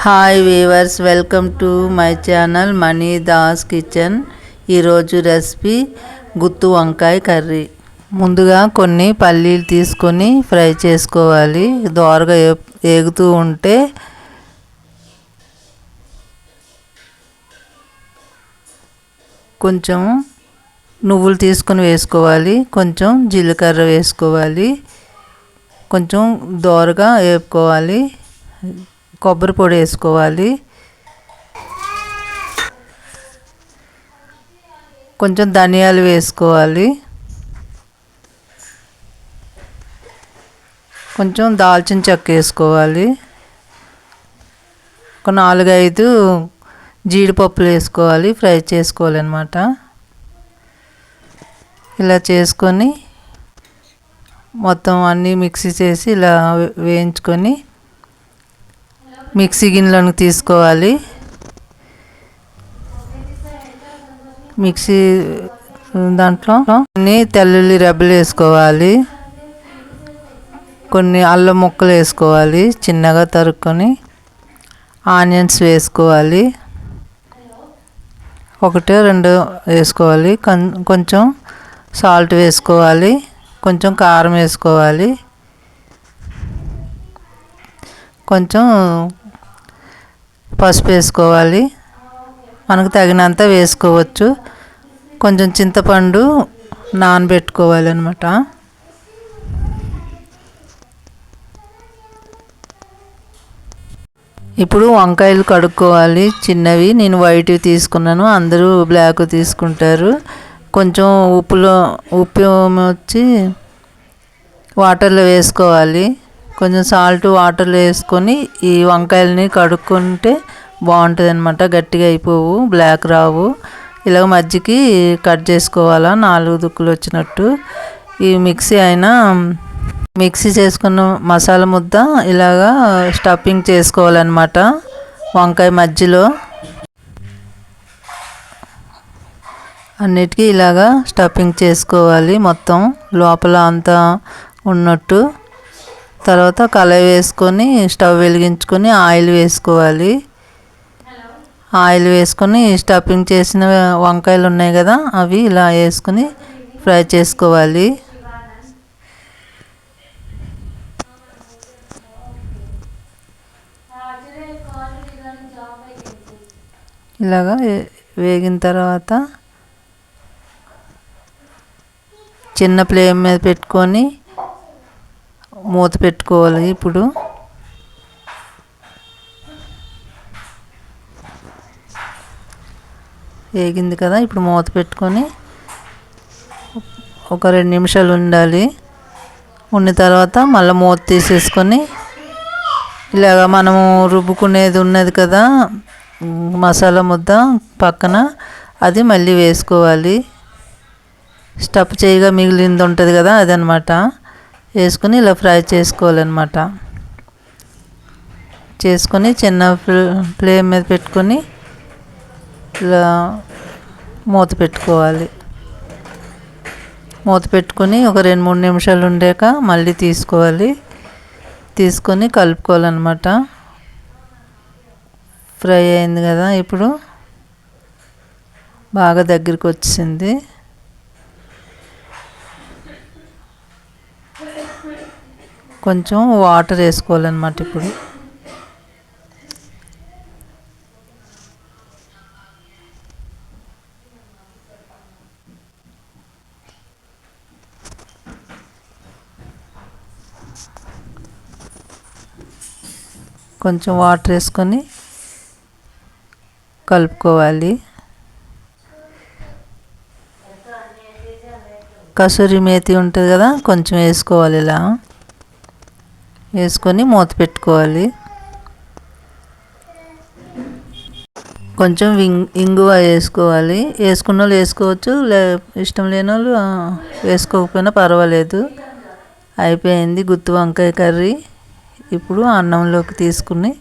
Hi weavers, welcome to my channel money Das kitchen. ఈరోజు recipe గుత్తు వంకాయ curry. ముందుగా కొన్ని పల్లీలు తీసుకొని ఫ్రై చేసుకోవాలి. దోరగా ఏగుతూ ఉంటే కొంచెం నువ్వులు తీసుకొని వేసుకోవాలి, కొంచెం జీలకర్ర వేసుకోవాలి, కొంచెం దోరగా వేపుకోవాలి. కొబ్బరి పొడి వేసుకోవాలి, కొంచెం ధనియాలు వేసుకోవాలి, కొంచెం దాల్చిన చెక్క వేసుకోవాలి, ఒక 4-5 జీడిపప్పులు వేసుకోవాలి. ఫ్రై చేసుకోవాలి అన్నమాట. ఇలా చేసుకొని మొత్తం అన్నీ మిక్సీ చేసి ఇలా వేయించుకొని మిక్సీ గిన్నెలోకి తీసుకోవాలి. మిక్సీ దాంట్లో కొన్ని తెల్లుల్లి రెబ్బలు వేసుకోవాలి, కొన్ని అల్లం ముక్కలు వేసుకోవాలి, చిన్నగా తరుక్కొని ఆనియన్స్ వేసుకోవాలి, 1-2 వేసుకోవాలి, కొంచెం సాల్ట్ వేసుకోవాలి, కొంచెం కారం వేసుకోవాలి, కొంచెం పసుపు వేసుకోవాలి, మనకు తగినంత వేసుకోవచ్చు. కొంచెం చింతపండు నానబెట్టుకోవాలి అన్నమాట. ఇప్పుడు వంకాయలు కడుక్కోవాలి. చిన్నవి నేను వైట్వి తీసుకున్నాను, అందరూ బ్లాక్ తీసుకుంటారు. కొంచెం ఉప్పు వచ్చి వాటర్లో వేసుకోవాలి. కొంచెం సాల్ట్ వాటర్లో వేసుకొని ఈ వంకాయలని కడుక్కుంటే బాగుంటుంది అన్నమాట. గట్టిగా అయిపోవు, బ్లాక్ రావు. ఇలాగ మధ్యకి కట్ చేసుకోవాలా, 4 దుక్కులు వచ్చినట్టు. ఈ మిక్సీ చేసుకున్న మసాలా ముద్ద ఇలాగా స్టఫింగ్ చేసుకోవాలన్నమాట. వంకాయ మధ్యలో అన్నిటికీ ఇలాగా స్టఫింగ్ చేసుకోవాలి, మొత్తం లోపల అంతా ఉన్నట్టు. తర్వాత కళాయి వేసుకొని స్టవ్ వెలిగించుకొని ఆయిల్ వేసుకోవాలి. ఆయిల్ వేసుకొని స్టఫింగ్ చేసిన వంకాయలు ఉన్నాయి కదా, అవి ఇలా వేసుకొని ఫ్రై చేసుకోవాలి. ఇలాగా వేగిన తర్వాత చిన్న ఫ్లేమ్ మీద పెట్టుకొని మూత పెట్టుకోవాలి. ఇప్పుడు వేగింది కదా, ఇప్పుడు మూత పెట్టుకొని ఒక 2 నిమిషాలు ఉండాలి. ఉన్న తర్వాత మళ్ళీ మూత తీసేసుకొని ఇలాగ మనము రుబ్బుకునేది ఉన్నది కదా మసాలా ముద్ద పక్కన, అది మళ్ళీ వేసుకోవాలి. స్టఫ్ చేయగా మిగిలింది ఉంటుంది కదా, అదనమాట. వేసుకొని ఇలా ఫ్రై చేసుకోవాలన్నమాట. చేసుకొని చిన్న ఫ్లేమ్ మీద పెట్టుకొని ఇలా మూత పెట్టుకోవాలి. మూత పెట్టుకొని ఒక 2-3 నిమిషాలు ఉండాక మళ్ళీ తీసుకొని కలుపుకోవాలన్నమాట. ఫ్రై అయింది కదా, ఇప్పుడు బాగా దగ్గరికి వచ్చింది. కొంచెం వాటర్ వేసుకోవాలన్నమాట. ఇప్పుడు కొంచెం వాటర్ వేసుకొని కలుపుకోవాలి. కసూరి మేతి ఉంటుంది కదా, కొంచెం వేసుకోవాలి. ఇలా వేసుకొని మూత పెట్టుకోవాలి. కొంచెం ఇంగువ వేసుకోవాలి. వేసుకున్న వాళ్ళు వేసుకోవచ్చు, ఇష్టం లేని వాళ్ళు వేసుకోకపోయినా పర్వాలేదు. అయిపోయింది గుత్తి వంకాయ కర్రీ. ఇప్పుడు అన్నంలోకి తీసుకుని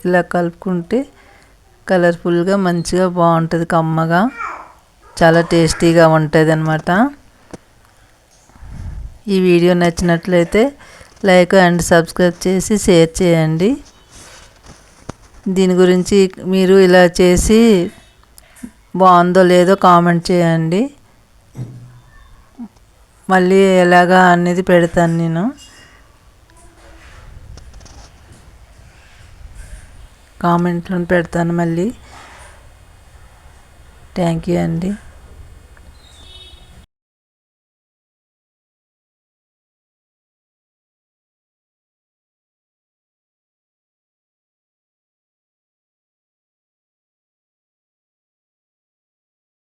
ఇలా కలుపుకుంటే కలర్ఫుల్గా మంచిగా బాగుంటుంది, కమ్మగా. చాలా టేస్టీగా ఉంటుంది అన్నమాట. ఈ వీడియో నచ్చినట్లయితే లైక్ అండ్ సబ్స్క్రైబ్ చేసి షేర్ చేయండి. దీని గురించి మీరు ఇలా చేసి బాగుందో లేదో కామెంట్ చేయండి. మళ్ళీ ఎలాగా అనేది పెడతాను నేను. కామెంట్లో పెడతాను మళ్ళీ. థ్యాంక్ యూ అండి.